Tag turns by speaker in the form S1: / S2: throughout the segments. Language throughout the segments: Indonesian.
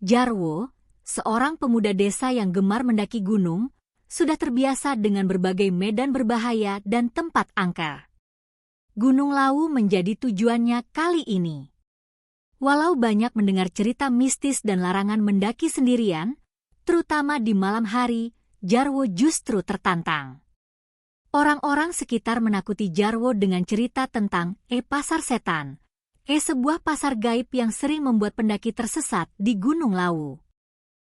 S1: Jarwo, seorang pemuda desa yang gemar mendaki gunung, sudah terbiasa dengan berbagai medan berbahaya dan tempat angker. Gunung Lawu menjadi tujuannya kali ini. Walau banyak mendengar cerita mistis dan larangan mendaki sendirian, terutama di malam hari, Jarwo justru tertantang. Orang-orang sekitar menakuti Jarwo dengan cerita tentang pasar setan, sebuah pasar gaib yang sering membuat pendaki tersesat di Gunung Lawu.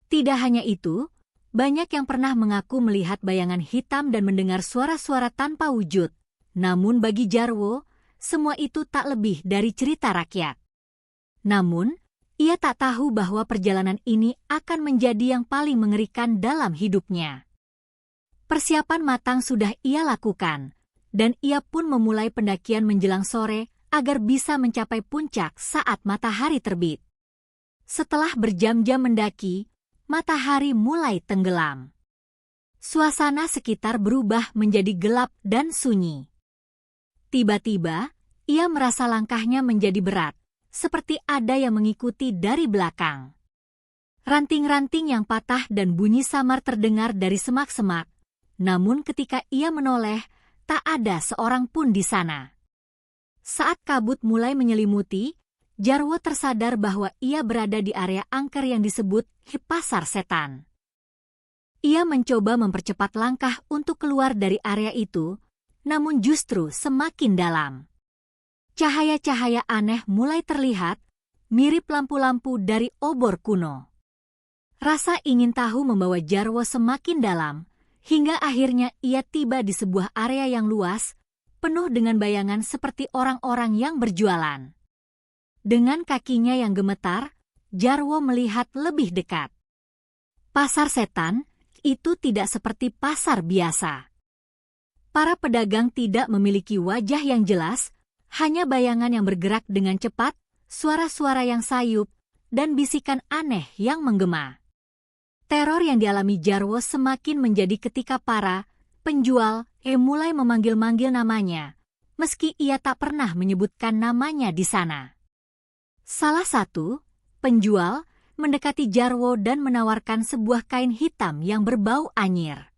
S1: Tidak hanya itu, banyak yang pernah mengaku melihat bayangan hitam dan mendengar suara-suara tanpa wujud. Namun bagi Jarwo, semua itu tak lebih dari cerita rakyat. Namun, ia tak tahu bahwa perjalanan ini akan menjadi yang paling mengerikan dalam hidupnya. Persiapan matang sudah ia lakukan, dan ia pun memulai pendakian menjelang sore agar bisa mencapai puncak saat matahari terbit. Setelah berjam-jam mendaki, matahari mulai tenggelam. Suasana sekitar berubah menjadi gelap dan sunyi. Tiba-tiba, ia merasa langkahnya menjadi berat, seperti ada yang mengikuti dari belakang. Ranting-ranting yang patah dan bunyi samar terdengar dari semak-semak, namun ketika ia menoleh, tak ada seorang pun di sana. Saat kabut mulai menyelimuti, Jarwo tersadar bahwa ia berada di area angker yang disebut pasar setan. Ia mencoba mempercepat langkah untuk keluar dari area itu, namun justru semakin dalam. Cahaya-cahaya aneh mulai terlihat, mirip lampu-lampu dari obor kuno. Rasa ingin tahu membawa Jarwo semakin dalam, hingga akhirnya ia tiba di sebuah area yang luas, penuh dengan bayangan seperti orang-orang yang berjualan. Dengan kakinya yang gemetar, Jarwo melihat lebih dekat. Pasar setan itu tidak seperti pasar biasa. Para pedagang tidak memiliki wajah yang jelas, hanya bayangan yang bergerak dengan cepat, suara-suara yang sayup, dan bisikan aneh yang menggema. Teror yang dialami Jarwo semakin menjadi ketika para penjual mulai memanggil-manggil namanya, meski ia tak pernah menyebutkan namanya di sana. Salah satu penjual mendekati Jarwo dan menawarkan sebuah kain hitam yang berbau anyir.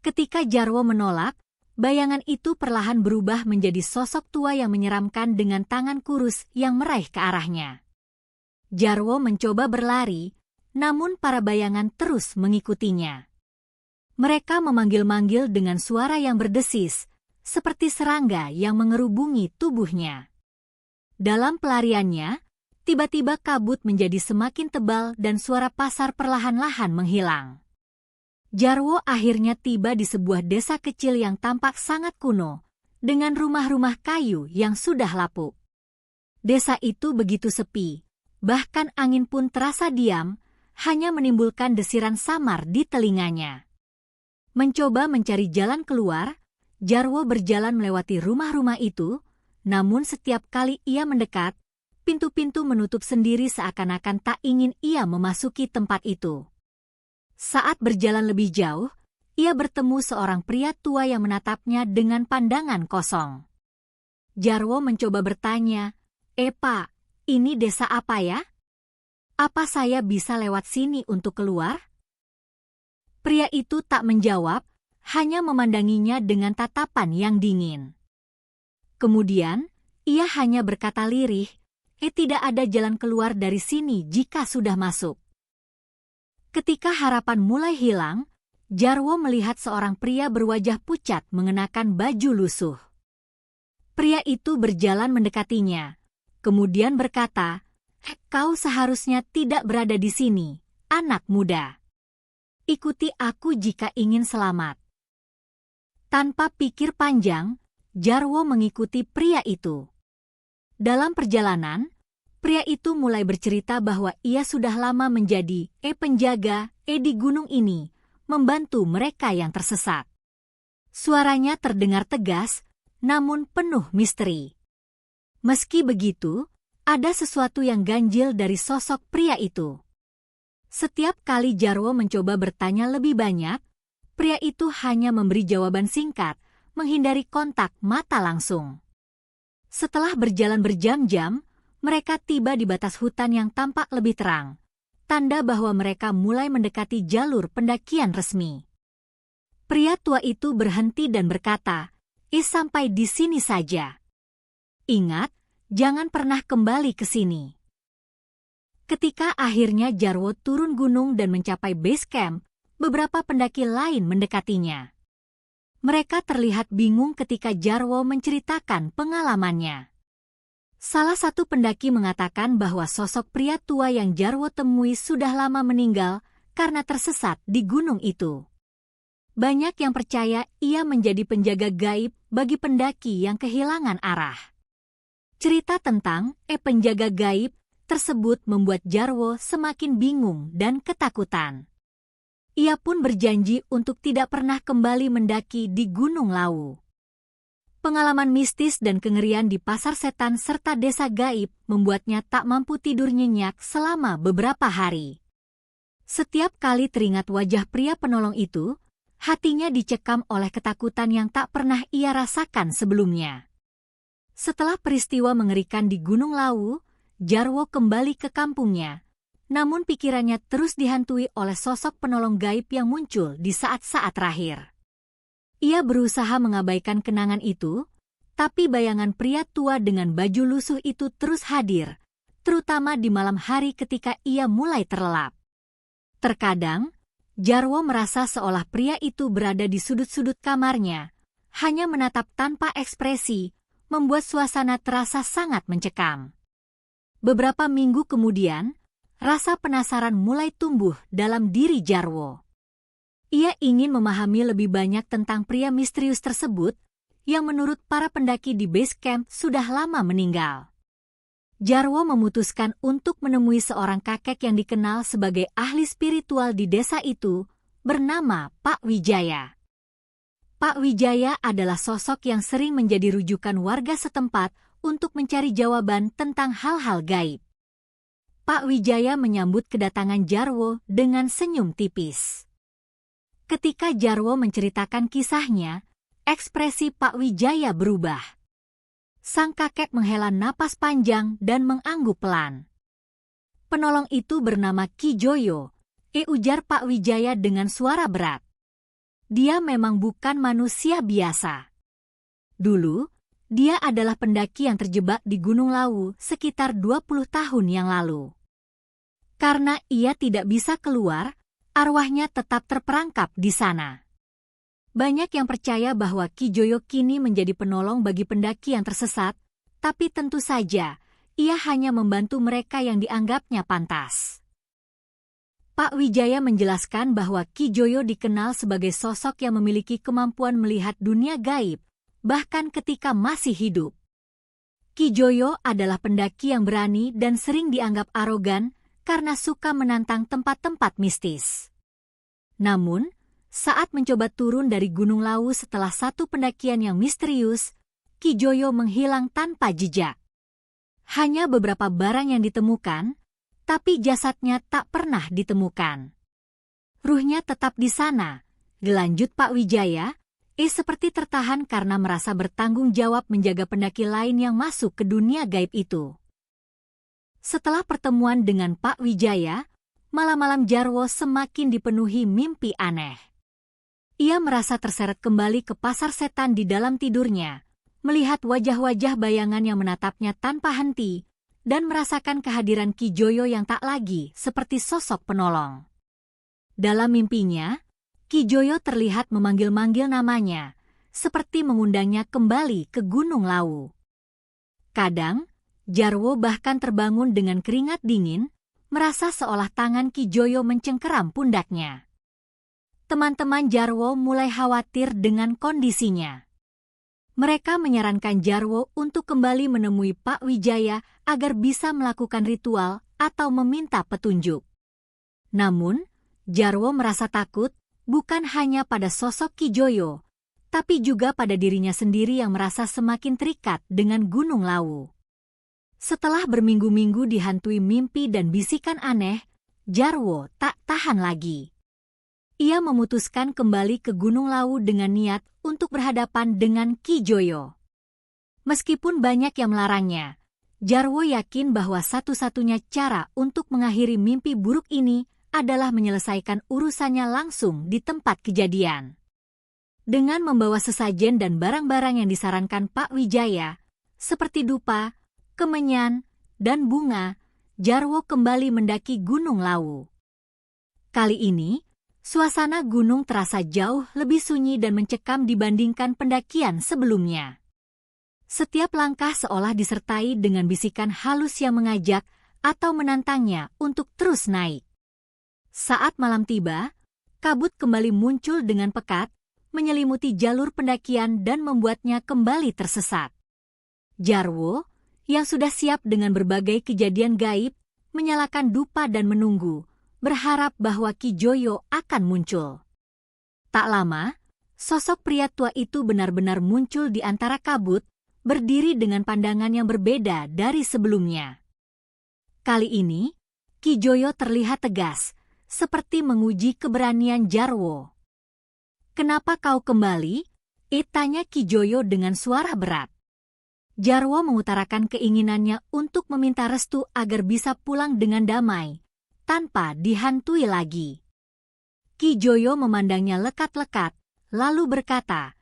S1: Ketika Jarwo menolak, bayangan itu perlahan berubah menjadi sosok tua yang menyeramkan dengan tangan kurus yang meraih ke arahnya. Jarwo mencoba berlari, namun para bayangan terus mengikutinya. Mereka memanggil-manggil dengan suara yang berdesis, seperti serangga yang mengerubungi tubuhnya. Dalam pelariannya, tiba-tiba kabut menjadi semakin tebal dan suara pasar perlahan-lahan menghilang. Jarwo akhirnya tiba di sebuah desa kecil yang tampak sangat kuno, dengan rumah-rumah kayu yang sudah lapuk. Desa itu begitu sepi, bahkan angin pun terasa diam, hanya menimbulkan desiran samar di telinganya. Mencoba mencari jalan keluar, Jarwo berjalan melewati rumah-rumah itu, namun setiap kali ia mendekat, pintu-pintu menutup sendiri seakan-akan tak ingin ia memasuki tempat itu. Saat berjalan lebih jauh, ia bertemu seorang pria tua yang menatapnya dengan pandangan kosong. Jarwo mencoba bertanya, Pak, ini desa apa ya? Apa saya bisa lewat sini untuk keluar?" Pria itu tak menjawab, hanya memandanginya dengan tatapan yang dingin. Kemudian, ia hanya berkata lirih, tidak ada jalan keluar dari sini jika sudah masuk." Ketika harapan mulai hilang, Jarwo melihat seorang pria berwajah pucat mengenakan baju lusuh. Pria itu berjalan mendekatinya, kemudian berkata, "Kau seharusnya tidak berada di sini, anak muda. Ikuti aku jika ingin selamat." Tanpa pikir panjang, Jarwo mengikuti pria itu. Dalam perjalanan, pria itu mulai bercerita bahwa ia sudah lama menjadi penjaga di gunung ini, membantu mereka yang tersesat. Suaranya terdengar tegas, namun penuh misteri. Meski begitu, ada sesuatu yang ganjil dari sosok pria itu. Setiap kali Jarwo mencoba bertanya lebih banyak, pria itu hanya memberi jawaban singkat, menghindari kontak mata langsung. Setelah berjalan berjam-jam, mereka tiba di batas hutan yang tampak lebih terang. tanda bahwa mereka mulai mendekati jalur pendakian resmi. Pria tua itu berhenti dan berkata, sampai di sini saja. Ingat, jangan pernah kembali ke sini." Ketika akhirnya Jarwo turun gunung dan mencapai base camp, beberapa pendaki lain mendekatinya. Mereka terlihat bingung ketika Jarwo menceritakan pengalamannya. Salah satu pendaki mengatakan bahwa sosok pria tua yang Jarwo temui sudah lama meninggal karena tersesat di gunung itu. Banyak yang percaya ia menjadi penjaga gaib bagi pendaki yang kehilangan arah. Cerita tentang penjaga gaib tersebut membuat Jarwo semakin bingung dan ketakutan. Ia pun berjanji untuk tidak pernah kembali mendaki di Gunung Lawu. Pengalaman mistis dan kengerian di pasar setan serta desa gaib membuatnya tak mampu tidur nyenyak selama beberapa hari. Setiap kali teringat wajah pria penolong itu, hatinya dicekam oleh ketakutan yang tak pernah ia rasakan sebelumnya. Setelah peristiwa mengerikan di Gunung Lawu, Jarwo kembali ke kampungnya, namun pikirannya terus dihantui oleh sosok penolong gaib yang muncul di saat-saat terakhir. Ia berusaha mengabaikan kenangan itu, tapi bayangan pria tua dengan baju lusuh itu terus hadir, terutama di malam hari ketika ia mulai terlelap. Terkadang, Jarwo merasa seolah pria itu berada di sudut-sudut kamarnya, hanya menatap tanpa ekspresi, membuat suasana terasa sangat mencekam. Beberapa minggu kemudian, rasa penasaran mulai tumbuh dalam diri Jarwo. Ia ingin memahami lebih banyak tentang pria misterius tersebut yang menurut para pendaki di base camp sudah lama meninggal. Jarwo memutuskan untuk menemui seorang kakek yang dikenal sebagai ahli spiritual di desa itu, bernama Pak Wijaya. Pak Wijaya adalah sosok yang sering menjadi rujukan warga setempat untuk mencari jawaban tentang hal-hal gaib. Pak Wijaya menyambut kedatangan Jarwo dengan senyum tipis. Ketika Jarwo menceritakan kisahnya, ekspresi Pak Wijaya berubah. Sang kakek menghela napas panjang dan mengangguk pelan. Penolong itu bernama Ki Joyo, ujar Pak Wijaya dengan suara berat. Dia memang bukan manusia biasa. Dulu, dia adalah pendaki yang terjebak di Gunung Lawu sekitar 20 tahun yang lalu. Karena ia tidak bisa keluar, arwahnya tetap terperangkap di sana. Banyak yang percaya bahwa Ki Joyo kini menjadi penolong bagi pendaki yang tersesat, tapi tentu saja ia hanya membantu mereka yang dianggapnya pantas. Pak Wijaya menjelaskan bahwa Ki Joyo dikenal sebagai sosok yang memiliki kemampuan melihat dunia gaib, bahkan ketika masih hidup. Ki Joyo adalah pendaki yang berani dan sering dianggap arogan, karena suka menantang tempat-tempat mistis. Namun, saat mencoba turun dari Gunung Lawu setelah satu pendakian yang misterius, Ki Joyo menghilang tanpa jejak. Hanya beberapa barang yang ditemukan, tapi jasadnya tak pernah ditemukan. Ruhnya tetap di sana, dilanjut Pak Wijaya, seperti tertahan karena merasa bertanggung jawab menjaga pendaki lain yang masuk ke dunia gaib itu. Setelah pertemuan dengan Pak Wijaya, malam-malam Jarwo semakin dipenuhi mimpi aneh. Ia merasa terseret kembali ke pasar setan di dalam tidurnya, melihat wajah-wajah bayangan yang menatapnya tanpa henti, dan merasakan kehadiran Ki Joyo yang tak lagi seperti sosok penolong. Dalam mimpinya, Ki Joyo terlihat memanggil-manggil namanya, seperti mengundangnya kembali ke Gunung Lawu. Kadang, Jarwo bahkan terbangun dengan keringat dingin, merasa seolah tangan Ki Joyo mencengkeram pundaknya. Teman-teman Jarwo mulai khawatir dengan kondisinya. Mereka menyarankan Jarwo untuk kembali menemui Pak Wijaya agar bisa melakukan ritual atau meminta petunjuk. Namun, Jarwo merasa takut bukan hanya pada sosok Ki Joyo, tapi juga pada dirinya sendiri yang merasa semakin terikat dengan Gunung Lawu. Setelah berminggu-minggu dihantui mimpi dan bisikan aneh, Jarwo tak tahan lagi. Ia memutuskan kembali ke Gunung Lawu dengan niat untuk berhadapan dengan Ki Joyo. Meskipun banyak yang melarangnya, Jarwo yakin bahwa satu-satunya cara untuk mengakhiri mimpi buruk ini adalah menyelesaikan urusannya langsung di tempat kejadian. Dengan membawa sesajen dan barang-barang yang disarankan Pak Wijaya, seperti dupa, kemenyan, dan bunga, Jarwo kembali mendaki Gunung Lawu. Kali ini, suasana gunung terasa jauh lebih sunyi dan mencekam dibandingkan pendakian sebelumnya. Setiap langkah seolah disertai dengan bisikan halus yang mengajak atau menantangnya untuk terus naik. Saat malam tiba, kabut kembali muncul dengan pekat, menyelimuti jalur pendakian dan membuatnya kembali tersesat. Jarwo, yang sudah siap dengan berbagai kejadian gaib, menyalakan dupa dan menunggu, berharap bahwa Ki Joyo akan muncul. Tak lama, sosok pria tua itu benar-benar muncul di antara kabut, berdiri dengan pandangan yang berbeda dari sebelumnya. Kali ini, Ki Joyo terlihat tegas, seperti menguji keberanian Jarwo. "Kenapa kau kembali?" tanya Ki Joyo dengan suara berat. Jarwo mengutarakan keinginannya untuk meminta restu agar bisa pulang dengan damai, tanpa dihantui lagi. Ki Joyo memandangnya lekat-lekat, lalu berkata,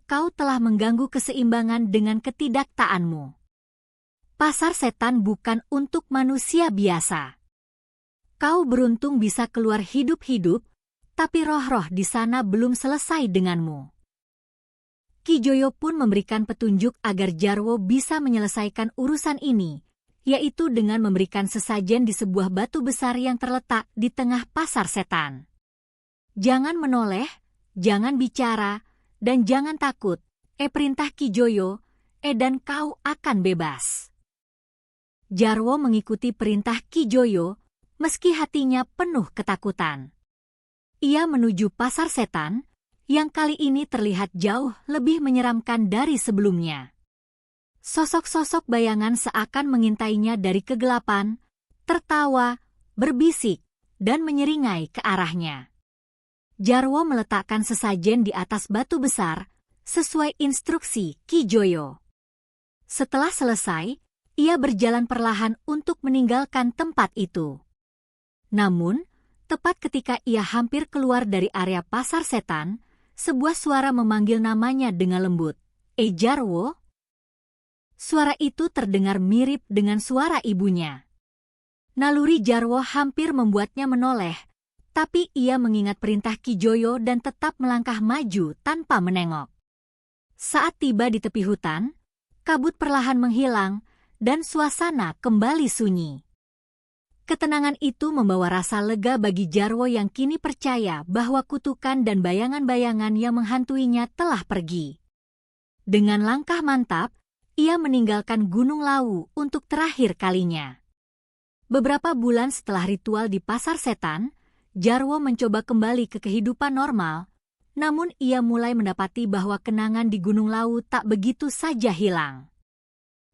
S1: "Kau telah mengganggu keseimbangan dengan ketidaktaanmu. Pasar setan bukan untuk manusia biasa. Kau beruntung bisa keluar hidup-hidup, tapi roh-roh di sana belum selesai denganmu." Ki Joyo pun memberikan petunjuk agar Jarwo bisa menyelesaikan urusan ini, yaitu dengan memberikan sesajen di sebuah batu besar yang terletak di tengah pasar setan. "Jangan menoleh, jangan bicara, dan jangan takut, perintah Ki Joyo, dan kau akan bebas." Jarwo mengikuti perintah Ki Joyo, meski hatinya penuh ketakutan. Ia menuju pasar setan, yang kali ini terlihat jauh lebih menyeramkan dari sebelumnya. Sosok-sosok bayangan seakan mengintainya dari kegelapan, tertawa, berbisik, dan menyeringai ke arahnya. Jarwo meletakkan sesajen di atas batu besar, sesuai instruksi Ki Joyo. Setelah selesai, ia berjalan perlahan untuk meninggalkan tempat itu. Namun, tepat ketika ia hampir keluar dari area pasar setan, sebuah suara memanggil namanya dengan lembut. Jarwo?" Suara itu terdengar mirip dengan suara ibunya. Naluri Jarwo hampir membuatnya menoleh, tapi ia mengingat perintah Ki Joyo dan tetap melangkah maju tanpa menengok. Saat tiba di tepi hutan, kabut perlahan menghilang dan suasana kembali sunyi. Ketenangan itu membawa rasa lega bagi Jarwo yang kini percaya bahwa kutukan dan bayangan-bayangan yang menghantuinya telah pergi. Dengan langkah mantap, ia meninggalkan Gunung Lawu untuk terakhir kalinya. Beberapa bulan setelah ritual di pasar setan, Jarwo mencoba kembali ke kehidupan normal, namun ia mulai mendapati bahwa kenangan di Gunung Lawu tak begitu saja hilang.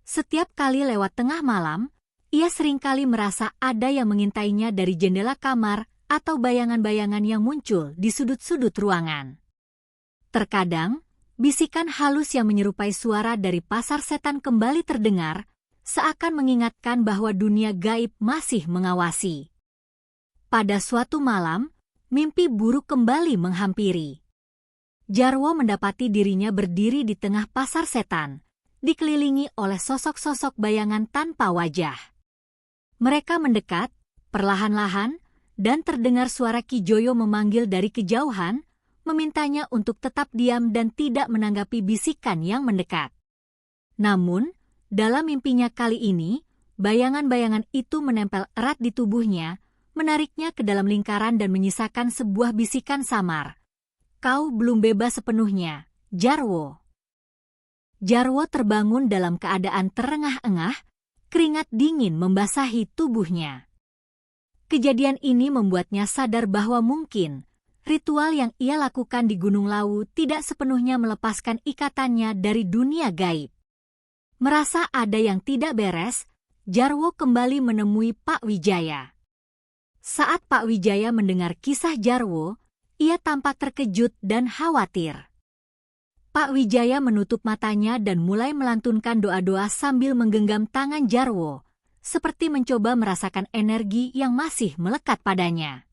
S1: Setiap kali lewat tengah malam, ia seringkali merasa ada yang mengintainya dari jendela kamar atau bayangan-bayangan yang muncul di sudut-sudut ruangan. Terkadang, bisikan halus yang menyerupai suara dari pasar setan kembali terdengar, seakan mengingatkan bahwa dunia gaib masih mengawasi. Pada suatu malam, mimpi buruk kembali menghampiri. Jarwo mendapati dirinya berdiri di tengah pasar setan, dikelilingi oleh sosok-sosok bayangan tanpa wajah. Mereka mendekat, perlahan-lahan, dan terdengar suara Ki Joyo memanggil dari kejauhan, memintanya untuk tetap diam dan tidak menanggapi bisikan yang mendekat. Namun, dalam mimpinya kali ini, bayangan-bayangan itu menempel erat di tubuhnya, menariknya ke dalam lingkaran dan menyisakan sebuah bisikan samar. "Kau belum bebas sepenuhnya, Jarwo." Jarwo terbangun dalam keadaan terengah-engah, keringat dingin membasahi tubuhnya. Kejadian ini membuatnya sadar bahwa mungkin ritual yang ia lakukan di Gunung Lawu tidak sepenuhnya melepaskan ikatannya dari dunia gaib. Merasa ada yang tidak beres, Jarwo kembali menemui Pak Wijaya. Saat Pak Wijaya mendengar kisah Jarwo, ia tampak terkejut dan khawatir. Pak Wijaya menutup matanya dan mulai melantunkan doa-doa sambil menggenggam tangan Jarwo, seperti mencoba merasakan energi yang masih melekat padanya.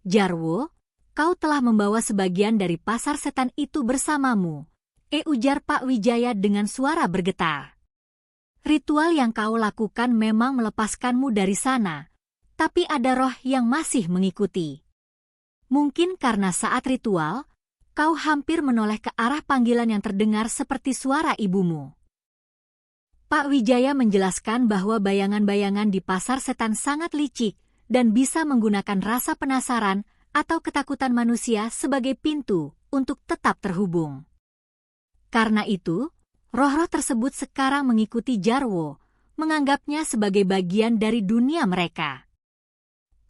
S1: "Jarwo, kau telah membawa sebagian dari pasar setan itu bersamamu," ujar Pak Wijaya dengan suara bergetar. "Ritual yang kau lakukan memang melepaskanmu dari sana, tapi ada roh yang masih mengikuti. Mungkin karena saat ritual, kau hampir menoleh ke arah panggilan yang terdengar seperti suara ibumu." Pak Wijaya menjelaskan bahwa bayangan-bayangan di pasar setan sangat licik dan bisa menggunakan rasa penasaran atau ketakutan manusia sebagai pintu untuk tetap terhubung. Karena itu, roh-roh tersebut sekarang mengikuti Jarwo, menganggapnya sebagai bagian dari dunia mereka.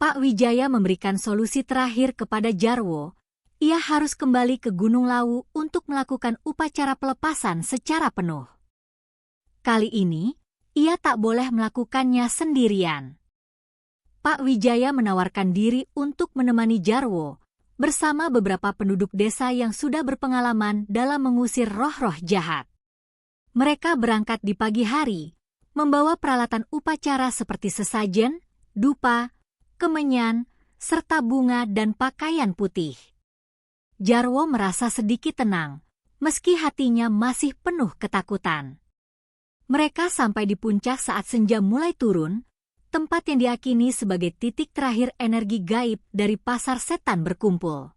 S1: Pak Wijaya memberikan solusi terakhir kepada Jarwo. Ia harus kembali ke Gunung Lawu untuk melakukan upacara pelepasan secara penuh. Kali ini, ia tak boleh melakukannya sendirian. Pak Wijaya menawarkan diri untuk menemani Jarwo bersama beberapa penduduk desa yang sudah berpengalaman dalam mengusir roh-roh jahat. Mereka berangkat di pagi hari, membawa peralatan upacara seperti sesajen, dupa, kemenyan, serta bunga dan pakaian putih. Jarwo merasa sedikit tenang, meski hatinya masih penuh ketakutan. Mereka sampai di puncak saat senja mulai turun, tempat yang diyakini sebagai titik terakhir energi gaib dari pasar setan berkumpul.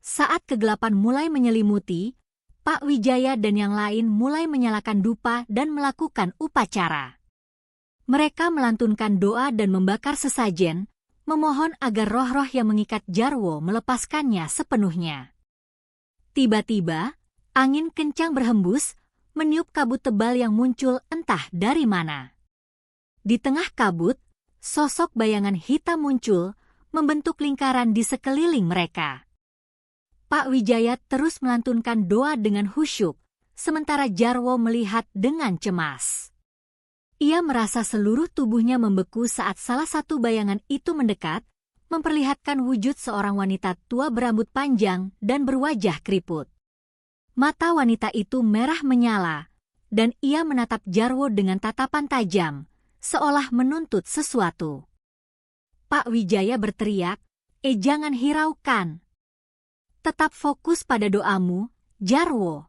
S1: Saat kegelapan mulai menyelimuti, Pak Wijaya dan yang lain mulai menyalakan dupa dan melakukan upacara. Mereka melantunkan doa dan membakar sesajen, memohon agar roh-roh yang mengikat Jarwo melepaskannya sepenuhnya. Tiba-tiba, angin kencang berhembus, meniup kabut tebal yang muncul entah dari mana. Di tengah kabut, sosok bayangan hitam muncul, membentuk lingkaran di sekeliling mereka. Pak Wijaya terus melantunkan doa dengan khusyuk, sementara Jarwo melihat dengan cemas. Ia merasa seluruh tubuhnya membeku saat salah satu bayangan itu mendekat, memperlihatkan wujud seorang wanita tua berambut panjang dan berwajah keriput. Mata wanita itu merah menyala, dan ia menatap Jarwo dengan tatapan tajam, seolah menuntut sesuatu. Pak Wijaya berteriak, jangan hiraukan. Tetap fokus pada doamu, Jarwo."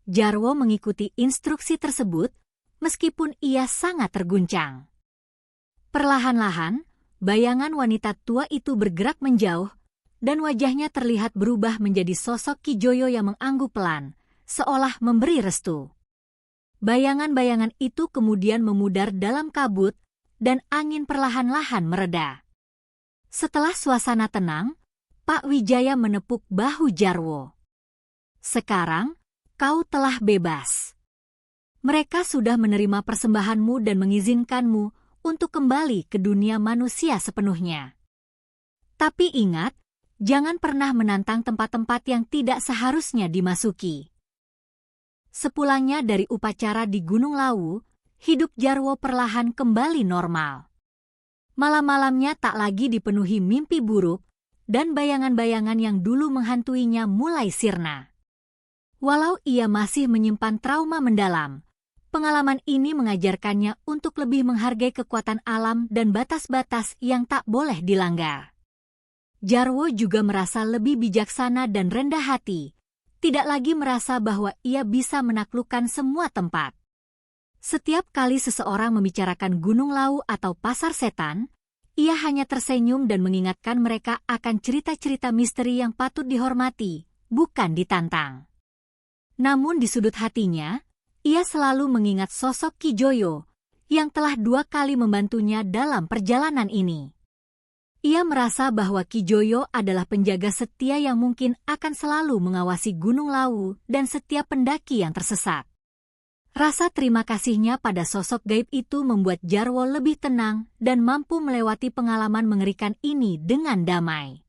S1: Jarwo mengikuti instruksi tersebut, meskipun ia sangat terguncang. Perlahan-lahan, bayangan wanita tua itu bergerak menjauh, dan wajahnya terlihat berubah menjadi sosok Ki Joyo yang mengangguk pelan, seolah memberi restu. Bayangan-bayangan itu kemudian memudar dalam kabut, dan angin perlahan-lahan mereda. Setelah suasana tenang, Pak Wijaya menepuk bahu Jarwo. "Sekarang, kau telah bebas. Mereka sudah menerima persembahanmu dan mengizinkanmu untuk kembali ke dunia manusia sepenuhnya. Tapi ingat, jangan pernah menantang tempat-tempat yang tidak seharusnya dimasuki." Sepulangnya dari upacara di Gunung Lawu, hidup Jarwo perlahan kembali normal. Malam-malamnya tak lagi dipenuhi mimpi buruk, dan bayangan-bayangan yang dulu menghantuinya mulai sirna. Walau ia masih menyimpan trauma mendalam, pengalaman ini mengajarkannya untuk lebih menghargai kekuatan alam dan batas-batas yang tak boleh dilanggar. Jarwo juga merasa lebih bijaksana dan rendah hati, tidak lagi merasa bahwa ia bisa menaklukkan semua tempat. Setiap kali seseorang membicarakan Gunung Lawu atau pasar setan, ia hanya tersenyum dan mengingatkan mereka akan cerita-cerita misteri yang patut dihormati, bukan ditantang. Namun di sudut hatinya, ia selalu mengingat sosok Ki Joyo yang telah 2 kali membantunya dalam perjalanan ini. Ia merasa bahwa Ki Joyo adalah penjaga setia yang mungkin akan selalu mengawasi Gunung Lawu dan setiap pendaki yang tersesat. Rasa terima kasihnya pada sosok gaib itu membuat Jarwo lebih tenang dan mampu melewati pengalaman mengerikan ini dengan damai.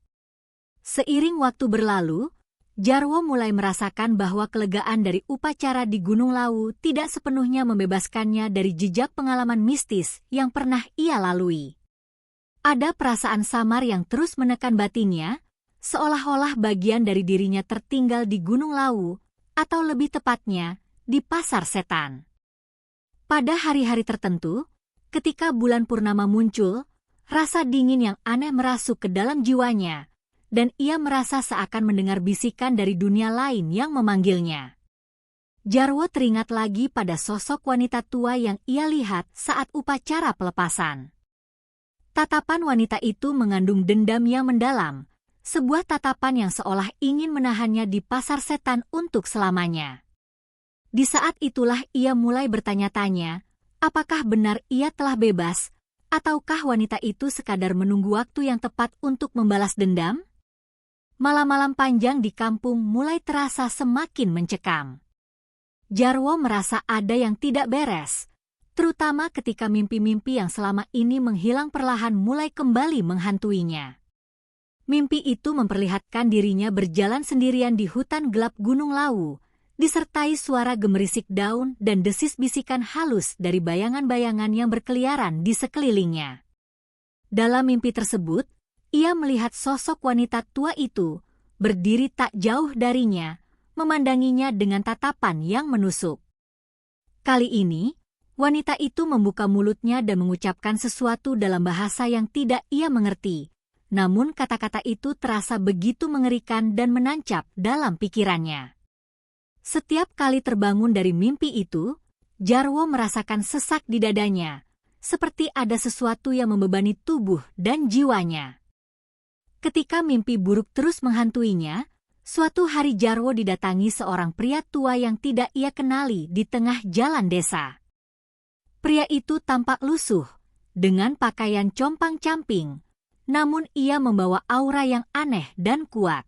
S1: Seiring waktu berlalu, Jarwo mulai merasakan bahwa kelegaan dari upacara di Gunung Lawu tidak sepenuhnya membebaskannya dari jejak pengalaman mistis yang pernah ia lalui. Ada perasaan samar yang terus menekan batinnya, seolah-olah bagian dari dirinya tertinggal di Gunung Lawu, atau lebih tepatnya, di Pasar Setan. Pada hari-hari tertentu, ketika bulan purnama muncul, rasa dingin yang aneh merasuk ke dalam jiwanya, dan ia merasa seakan mendengar bisikan dari dunia lain yang memanggilnya. Jarwo teringat lagi pada sosok wanita tua yang ia lihat saat upacara pelepasan. Tatapan wanita itu mengandung dendam yang mendalam, sebuah tatapan yang seolah ingin menahannya di Pasar Setan untuk selamanya. Di saat itulah ia mulai bertanya-tanya, apakah benar ia telah bebas, ataukah wanita itu sekadar menunggu waktu yang tepat untuk membalas dendam? Malam-malam panjang di kampung mulai terasa semakin mencekam. Jarwo merasa ada yang tidak beres, terutama ketika mimpi-mimpi yang selama ini menghilang perlahan mulai kembali menghantuinya. Mimpi itu memperlihatkan dirinya berjalan sendirian di hutan gelap Gunung Lawu, disertai suara gemerisik daun dan desis bisikan halus dari bayangan-bayangan yang berkeliaran di sekelilingnya. Dalam mimpi tersebut, ia melihat sosok wanita tua itu berdiri tak jauh darinya, memandanginya dengan tatapan yang menusuk. Kali ini, wanita itu membuka mulutnya dan mengucapkan sesuatu dalam bahasa yang tidak ia mengerti, namun kata-kata itu terasa begitu mengerikan dan menancap dalam pikirannya. Setiap kali terbangun dari mimpi itu, Jarwo merasakan sesak di dadanya, seperti ada sesuatu yang membebani tubuh dan jiwanya. Ketika mimpi buruk terus menghantuinya, suatu hari Jarwo didatangi seorang pria tua yang tidak ia kenali di tengah jalan desa. Pria itu tampak lusuh, dengan pakaian compang-camping, namun ia membawa aura yang aneh dan kuat.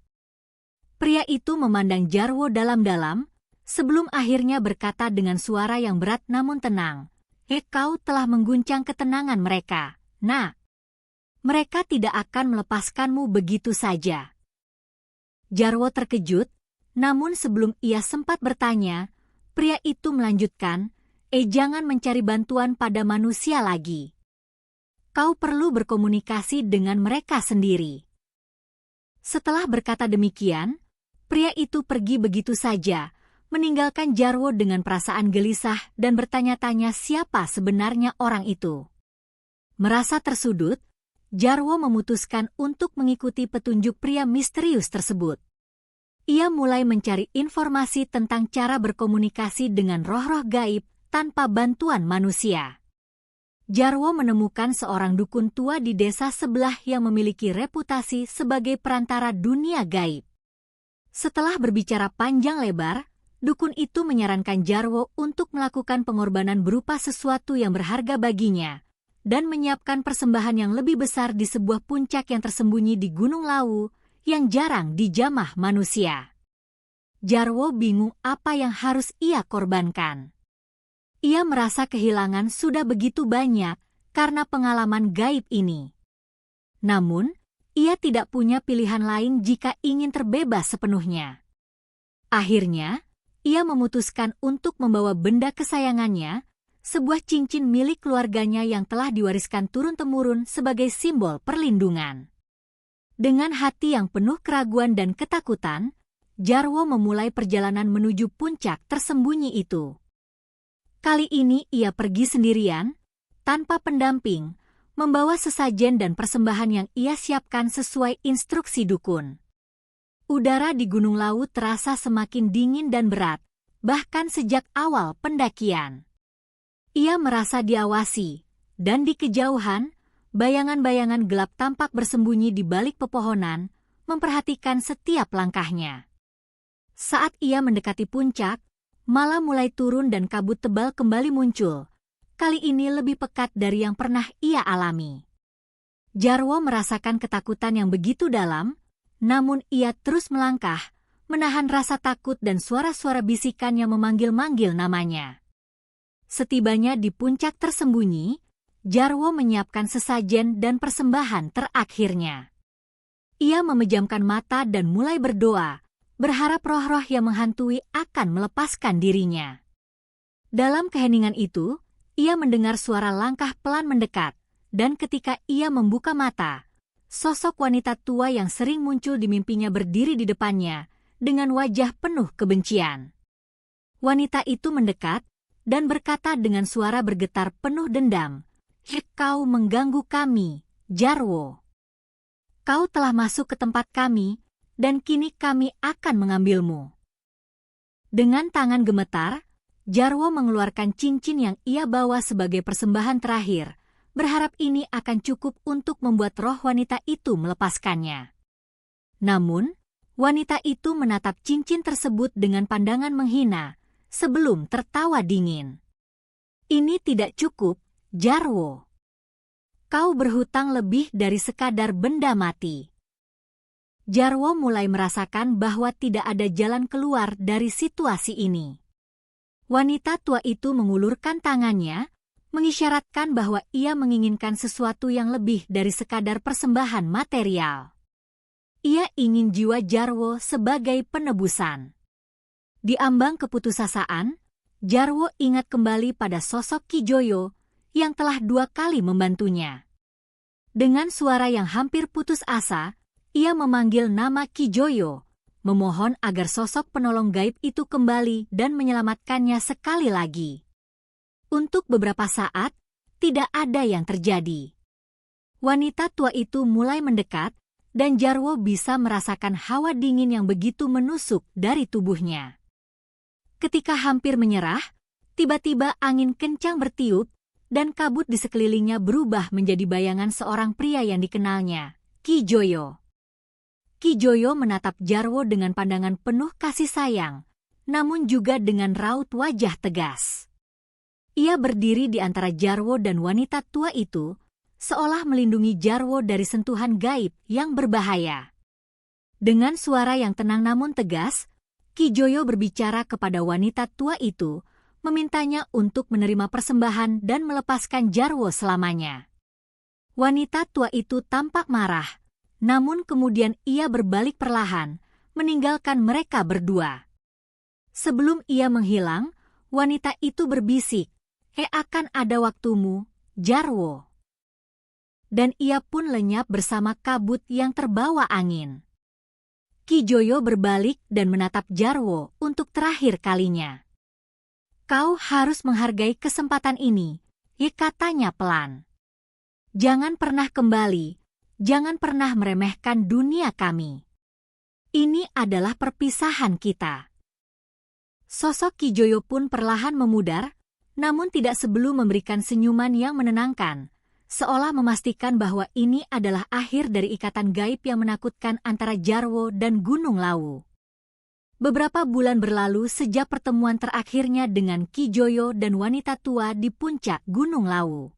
S1: Pria itu memandang Jarwo dalam-dalam, sebelum akhirnya berkata dengan suara yang berat namun tenang, "Kau telah mengguncang ketenangan mereka, Nak. Mereka tidak akan melepaskanmu begitu saja." Jarwo terkejut, namun sebelum ia sempat bertanya, pria itu melanjutkan, jangan mencari bantuan pada manusia lagi. Kau perlu berkomunikasi dengan mereka sendiri." Setelah berkata demikian, pria itu pergi begitu saja, meninggalkan Jarwo dengan perasaan gelisah dan bertanya-tanya siapa sebenarnya orang itu. Merasa tersudut, Jarwo memutuskan untuk mengikuti petunjuk pria misterius tersebut. Ia mulai mencari informasi tentang cara berkomunikasi dengan roh-roh gaib tanpa bantuan manusia. Jarwo menemukan seorang dukun tua di desa sebelah yang memiliki reputasi sebagai perantara dunia gaib. Setelah berbicara panjang lebar, dukun itu menyarankan Jarwo untuk melakukan pengorbanan berupa sesuatu yang berharga baginya, dan menyiapkan persembahan yang lebih besar di sebuah puncak yang tersembunyi di Gunung Lawu yang jarang dijamah manusia. Jarwo bingung apa yang harus ia korbankan. Ia merasa kehilangan sudah begitu banyak karena pengalaman gaib ini. Namun, ia tidak punya pilihan lain jika ingin terbebas sepenuhnya. Akhirnya, ia memutuskan untuk membawa benda kesayangannya, sebuah cincin milik keluarganya yang telah diwariskan turun-temurun sebagai simbol perlindungan. Dengan hati yang penuh keraguan dan ketakutan, Jarwo memulai perjalanan menuju puncak tersembunyi itu. Kali ini ia pergi sendirian, tanpa pendamping, membawa sesajen dan persembahan yang ia siapkan sesuai instruksi dukun. Udara di Gunung Lawu terasa semakin dingin dan berat, bahkan sejak awal pendakian. Ia merasa diawasi, dan di kejauhan, bayangan-bayangan gelap tampak bersembunyi di balik pepohonan, memperhatikan setiap langkahnya. Saat ia mendekati puncak, malam mulai turun dan kabut tebal kembali muncul, kali ini lebih pekat dari yang pernah ia alami. Jarwo merasakan ketakutan yang begitu dalam, namun ia terus melangkah, menahan rasa takut dan suara-suara bisikan yang memanggil-manggil namanya. Setibanya di puncak tersembunyi, Jarwo menyiapkan sesajen dan persembahan terakhirnya. Ia memejamkan mata dan mulai berdoa, berharap roh-roh yang menghantui akan melepaskan dirinya. Dalam keheningan itu, ia mendengar suara langkah pelan mendekat, dan ketika ia membuka mata, sosok wanita tua yang sering muncul di mimpinya berdiri di depannya dengan wajah penuh kebencian. Wanita itu mendekat dan berkata dengan suara bergetar penuh dendam, "Kau mengganggu kami, Jarwo. Kau telah masuk ke tempat kami, dan kini kami akan mengambilmu." Dengan tangan gemetar, Jarwo mengeluarkan cincin yang ia bawa sebagai persembahan terakhir, berharap ini akan cukup untuk membuat roh wanita itu melepaskannya. Namun, wanita itu menatap cincin tersebut dengan pandangan menghina, sebelum tertawa dingin. "Ini tidak cukup, Jarwo. Kau berhutang lebih dari sekadar benda mati." Jarwo mulai merasakan bahwa tidak ada jalan keluar dari situasi ini. Wanita tua itu mengulurkan tangannya, mengisyaratkan bahwa ia menginginkan sesuatu yang lebih dari sekadar persembahan material. Ia ingin jiwa Jarwo sebagai penebusan. Di ambang keputusasaan, Jarwo ingat kembali pada sosok Kijoyo yang telah 2 kali membantunya. Dengan suara yang hampir putus asa, ia memanggil nama Kijoyo, memohon agar sosok penolong gaib itu kembali dan menyelamatkannya sekali lagi. Untuk beberapa saat, tidak ada yang terjadi. Wanita tua itu mulai mendekat, dan Jarwo bisa merasakan hawa dingin yang begitu menusuk dari tubuhnya. Ketika hampir menyerah, tiba-tiba angin kencang bertiup, dan kabut di sekelilingnya berubah menjadi bayangan seorang pria yang dikenalnya, Kijoyo. Kijoyo menatap Jarwo dengan pandangan penuh kasih sayang, namun juga dengan raut wajah tegas. Ia berdiri di antara Jarwo dan wanita tua itu, seolah melindungi Jarwo dari sentuhan gaib yang berbahaya. Dengan suara yang tenang namun tegas, Kijoyo berbicara kepada wanita tua itu, memintanya untuk menerima persembahan dan melepaskan Jarwo selamanya. Wanita tua itu tampak marah, namun kemudian ia berbalik perlahan, meninggalkan mereka berdua. Sebelum ia menghilang, wanita itu berbisik, akan ada waktumu, Jarwo." Dan ia pun lenyap bersama kabut yang terbawa angin. Kijoyo berbalik dan menatap Jarwo untuk terakhir kalinya. "Kau harus menghargai kesempatan ini," katanya pelan. "Jangan pernah kembali. Jangan pernah meremehkan dunia kami. Ini adalah perpisahan kita." Sosok Kijoyo pun perlahan memudar, namun tidak sebelum memberikan senyuman yang menenangkan, seolah memastikan bahwa ini adalah akhir dari ikatan gaib yang menakutkan antara Jarwo dan Gunung Lawu. Beberapa bulan berlalu sejak pertemuan terakhirnya dengan Kijoyo dan wanita tua di puncak Gunung Lawu.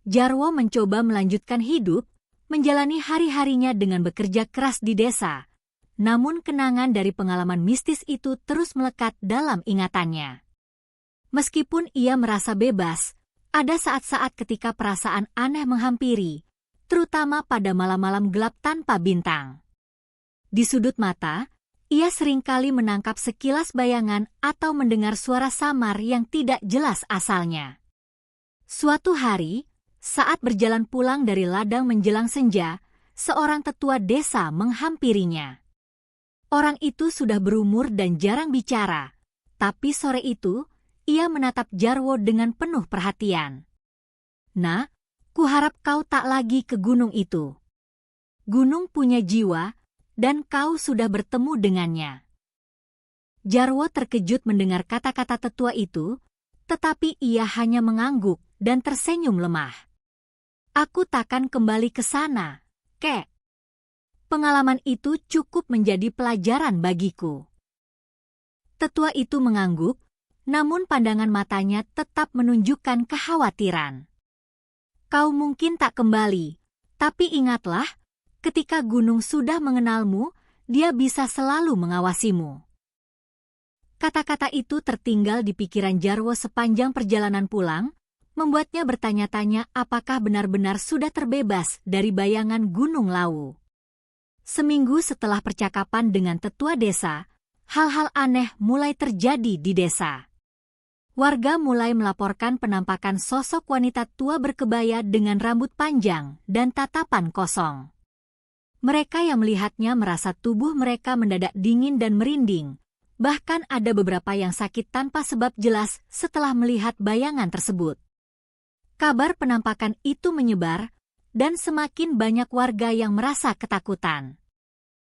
S1: Jarwo mencoba melanjutkan hidup, menjalani hari-harinya dengan bekerja keras di desa, namun kenangan dari pengalaman mistis itu terus melekat dalam ingatannya. Meskipun ia merasa bebas, ada saat-saat ketika perasaan aneh menghampiri, terutama pada malam-malam gelap tanpa bintang. Di sudut mata, ia seringkali menangkap sekilas bayangan atau mendengar suara samar yang tidak jelas asalnya. Suatu hari, saat berjalan pulang dari ladang menjelang senja, seorang tetua desa menghampirinya. Orang itu sudah berumur dan jarang bicara, tapi sore itu, ia menatap Jarwo dengan penuh perhatian. "Nah, kuharap kau tak lagi ke gunung itu. Gunung punya jiwa, dan kau sudah bertemu dengannya." Jarwo terkejut mendengar kata-kata tetua itu, tetapi ia hanya mengangguk dan tersenyum lemah. "Aku takkan kembali ke sana, Kek. Pengalaman itu cukup menjadi pelajaran bagiku." Tetua itu mengangguk, namun pandangan matanya tetap menunjukkan kekhawatiran. "Kau mungkin tak kembali, tapi ingatlah, ketika gunung sudah mengenalmu, dia bisa selalu mengawasimu." Kata-kata itu tertinggal di pikiran Jarwo sepanjang perjalanan pulang, membuatnya bertanya-tanya apakah benar-benar sudah terbebas dari bayangan Gunung Lawu. Seminggu setelah percakapan dengan tetua desa, hal-hal aneh mulai terjadi di desa. Warga mulai melaporkan penampakan sosok wanita tua berkebaya dengan rambut panjang dan tatapan kosong. Mereka yang melihatnya merasa tubuh mereka mendadak dingin dan merinding. Bahkan ada beberapa yang sakit tanpa sebab jelas setelah melihat bayangan tersebut. Kabar penampakan itu menyebar, dan semakin banyak warga yang merasa ketakutan.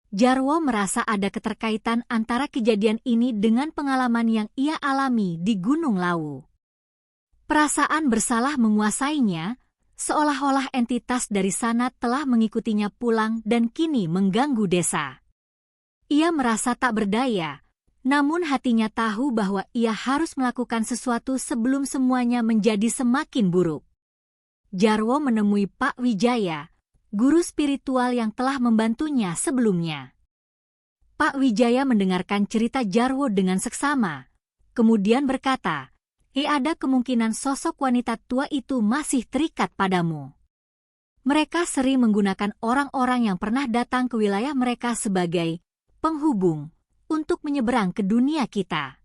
S1: Jarwo merasa ada keterkaitan antara kejadian ini dengan pengalaman yang ia alami di Gunung Lawu. Perasaan bersalah menguasainya, seolah-olah entitas dari sana telah mengikutinya pulang dan kini mengganggu desa. Ia merasa tak berdaya, namun hatinya tahu bahwa ia harus melakukan sesuatu sebelum semuanya menjadi semakin buruk. Jarwo menemui Pak Wijaya, guru spiritual yang telah membantunya sebelumnya. Pak Wijaya mendengarkan cerita Jarwo dengan seksama, kemudian berkata, ada kemungkinan sosok wanita tua itu masih terikat padamu. Mereka sering menggunakan orang-orang yang pernah datang ke wilayah mereka sebagai penghubung untuk menyeberang ke dunia kita.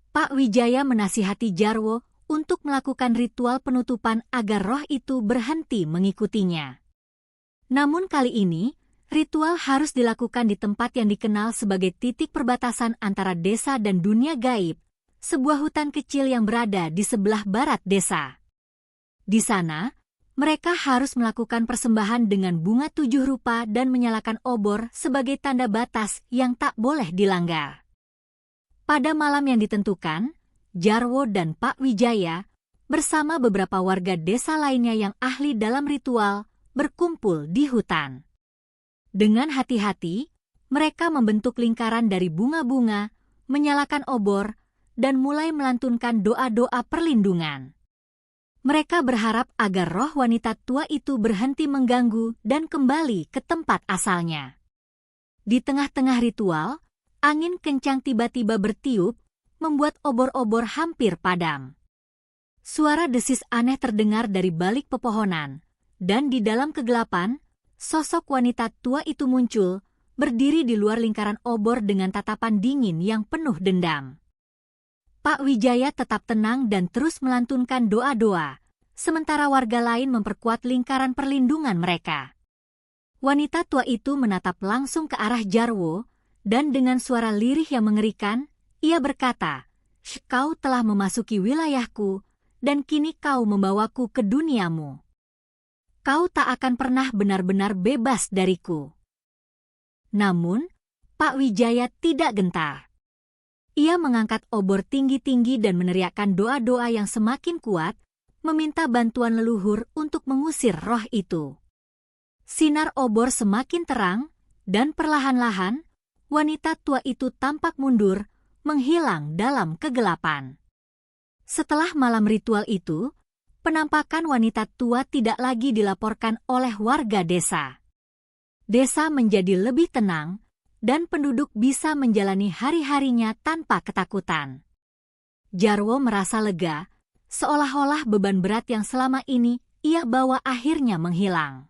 S1: Pak Wijaya menasihati Jarwo untuk melakukan ritual penutupan agar roh itu berhenti mengikutinya. Namun kali ini, ritual harus dilakukan di tempat yang dikenal sebagai titik perbatasan antara desa dan dunia gaib, sebuah hutan kecil yang berada di sebelah barat desa. Di sana, mereka harus melakukan persembahan dengan bunga 7 rupa dan menyalakan obor sebagai tanda batas yang tak boleh dilanggar. Pada malam yang ditentukan, Jarwo dan Pak Wijaya, bersama beberapa warga desa lainnya yang ahli dalam ritual, berkumpul di hutan. Dengan hati-hati, mereka membentuk lingkaran dari bunga-bunga, menyalakan obor, dan mulai melantunkan doa-doa perlindungan. Mereka berharap agar roh wanita tua itu berhenti mengganggu dan kembali ke tempat asalnya. Di tengah-tengah ritual, angin kencang tiba-tiba bertiup, membuat obor-obor hampir padam. Suara desis aneh terdengar dari balik pepohonan, dan di dalam kegelapan, sosok wanita tua itu muncul, berdiri di luar lingkaran obor dengan tatapan dingin yang penuh dendam. Pak Wijaya tetap tenang dan terus melantunkan doa-doa, sementara warga lain memperkuat lingkaran perlindungan mereka. Wanita tua itu menatap langsung ke arah Jarwo, dan dengan suara lirih yang mengerikan, ia berkata, "Kau telah memasuki wilayahku, dan kini kau membawaku ke duniamu. Kau tak akan pernah benar-benar bebas dariku." Namun, Pak Wijaya tidak gentar. Ia mengangkat obor tinggi-tinggi dan meneriakkan doa-doa yang semakin kuat, meminta bantuan leluhur untuk mengusir roh itu. Sinar obor semakin terang, dan perlahan-lahan, wanita tua itu tampak mundur, menghilang dalam kegelapan. Setelah malam ritual itu, penampakan wanita tua tidak lagi dilaporkan oleh warga desa. Desa menjadi lebih tenang, dan penduduk bisa menjalani hari-harinya tanpa ketakutan. Jarwo merasa lega, seolah-olah beban berat yang selama ini ia bawa akhirnya menghilang.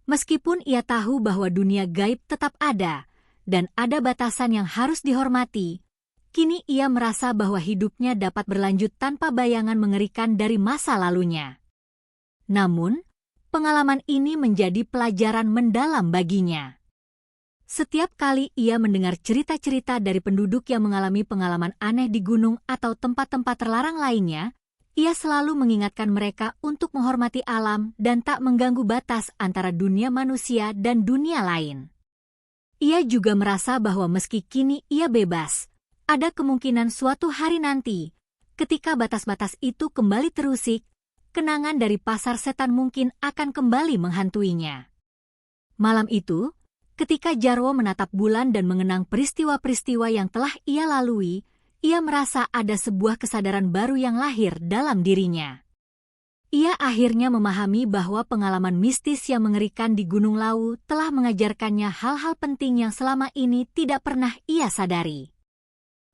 S1: Meskipun ia tahu bahwa dunia gaib tetap ada, dan ada batasan yang harus dihormati, kini ia merasa bahwa hidupnya dapat berlanjut tanpa bayangan mengerikan dari masa lalunya. Namun, pengalaman ini menjadi pelajaran mendalam baginya. Setiap kali ia mendengar cerita-cerita dari penduduk yang mengalami pengalaman aneh di gunung atau tempat-tempat terlarang lainnya, ia selalu mengingatkan mereka untuk menghormati alam dan tak mengganggu batas antara dunia manusia dan dunia lain. Ia juga merasa bahwa meski kini ia bebas, ada kemungkinan suatu hari nanti, ketika batas-batas itu kembali terusik, kenangan dari pasar setan mungkin akan kembali menghantuinya. Malam itu, ketika Jarwo menatap bulan dan mengenang peristiwa-peristiwa yang telah ia lalui, ia merasa ada sebuah kesadaran baru yang lahir dalam dirinya. Ia akhirnya memahami bahwa pengalaman mistis yang mengerikan di Gunung Lawu telah mengajarkannya hal-hal penting yang selama ini tidak pernah ia sadari.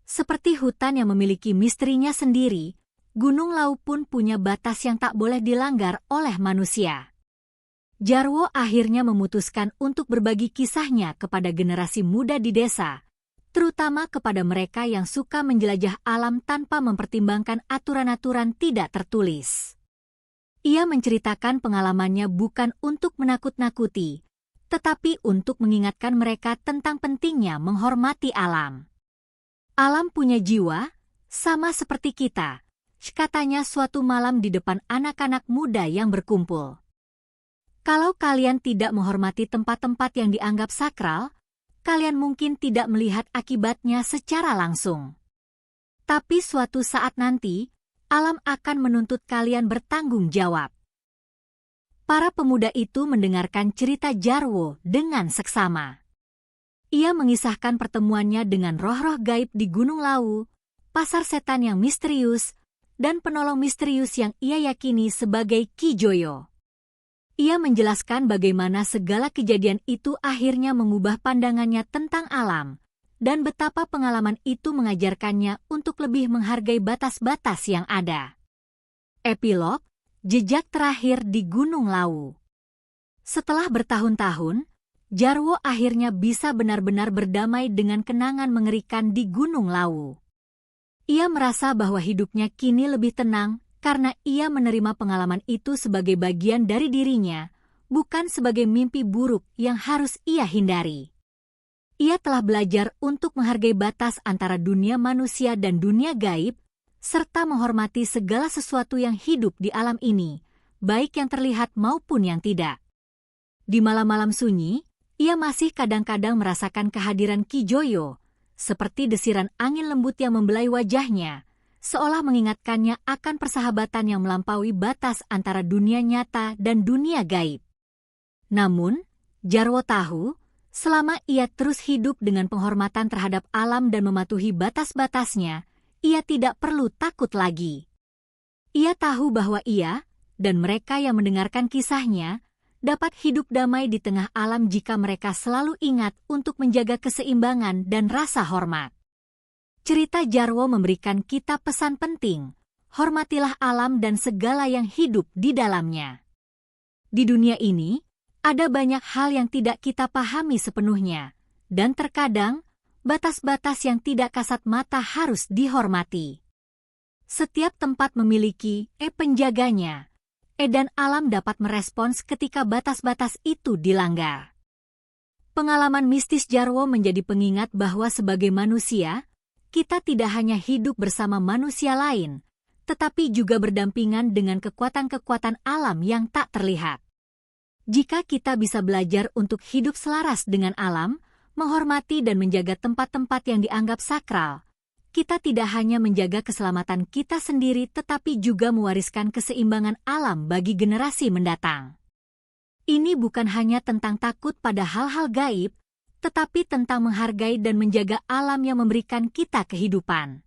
S1: Seperti hutan yang memiliki misterinya sendiri, Gunung Lawu pun punya batas yang tak boleh dilanggar oleh manusia. Jarwo akhirnya memutuskan untuk berbagi kisahnya kepada generasi muda di desa, terutama kepada mereka yang suka menjelajah alam tanpa mempertimbangkan aturan-aturan tidak tertulis. Ia menceritakan pengalamannya bukan untuk menakut-nakuti, tetapi untuk mengingatkan mereka tentang pentingnya menghormati alam. Alam punya jiwa, sama seperti kita, katanya suatu malam di depan anak-anak muda yang berkumpul. Kalau kalian tidak menghormati tempat-tempat yang dianggap sakral, kalian mungkin tidak melihat akibatnya secara langsung. Tapi suatu saat nanti, alam akan menuntut kalian bertanggung jawab. Para pemuda itu mendengarkan cerita Jarwo dengan seksama. Ia mengisahkan pertemuannya dengan roh-roh gaib di Gunung Lawu, pasar setan yang misterius, dan penolong misterius yang ia yakini sebagai Ki Joyo. Ia menjelaskan bagaimana segala kejadian itu akhirnya mengubah pandangannya tentang alam, dan betapa pengalaman itu mengajarkannya untuk lebih menghargai batas-batas yang ada. Epilog, jejak terakhir di Gunung Lawu. Setelah bertahun-tahun, Jarwo akhirnya bisa benar-benar berdamai dengan kenangan mengerikan di Gunung Lawu. Ia merasa bahwa hidupnya kini lebih tenang, karena ia menerima pengalaman itu sebagai bagian dari dirinya, bukan sebagai mimpi buruk yang harus ia hindari. Ia telah belajar untuk menghargai batas antara dunia manusia dan dunia gaib, serta menghormati segala sesuatu yang hidup di alam ini, baik yang terlihat maupun yang tidak. Di malam-malam sunyi, ia masih kadang-kadang merasakan kehadiran Ki Joyo, seperti desiran angin lembut yang membelai wajahnya, seolah mengingatkannya akan persahabatan yang melampaui batas antara dunia nyata dan dunia gaib. Namun, Jarwo tahu, selama ia terus hidup dengan penghormatan terhadap alam dan mematuhi batas-batasnya, ia tidak perlu takut lagi. Ia tahu bahwa ia, dan mereka yang mendengarkan kisahnya, dapat hidup damai di tengah alam jika mereka selalu ingat untuk menjaga keseimbangan dan rasa hormat. Cerita Jarwo memberikan kita pesan penting, hormatilah alam dan segala yang hidup di dalamnya. Di dunia ini, ada banyak hal yang tidak kita pahami sepenuhnya, dan terkadang, batas-batas yang tidak kasat mata harus dihormati. Setiap tempat memiliki penjaganya, dan alam dapat merespons ketika batas-batas itu dilanggar. Pengalaman mistis Jarwo menjadi pengingat bahwa sebagai manusia, kita tidak hanya hidup bersama manusia lain, tetapi juga berdampingan dengan kekuatan-kekuatan alam yang tak terlihat. Jika kita bisa belajar untuk hidup selaras dengan alam, menghormati dan menjaga tempat-tempat yang dianggap sakral, kita tidak hanya menjaga keselamatan kita sendiri tetapi juga mewariskan keseimbangan alam bagi generasi mendatang. Ini bukan hanya tentang takut pada hal-hal gaib, tetapi tentang menghargai dan menjaga alam yang memberikan kita kehidupan.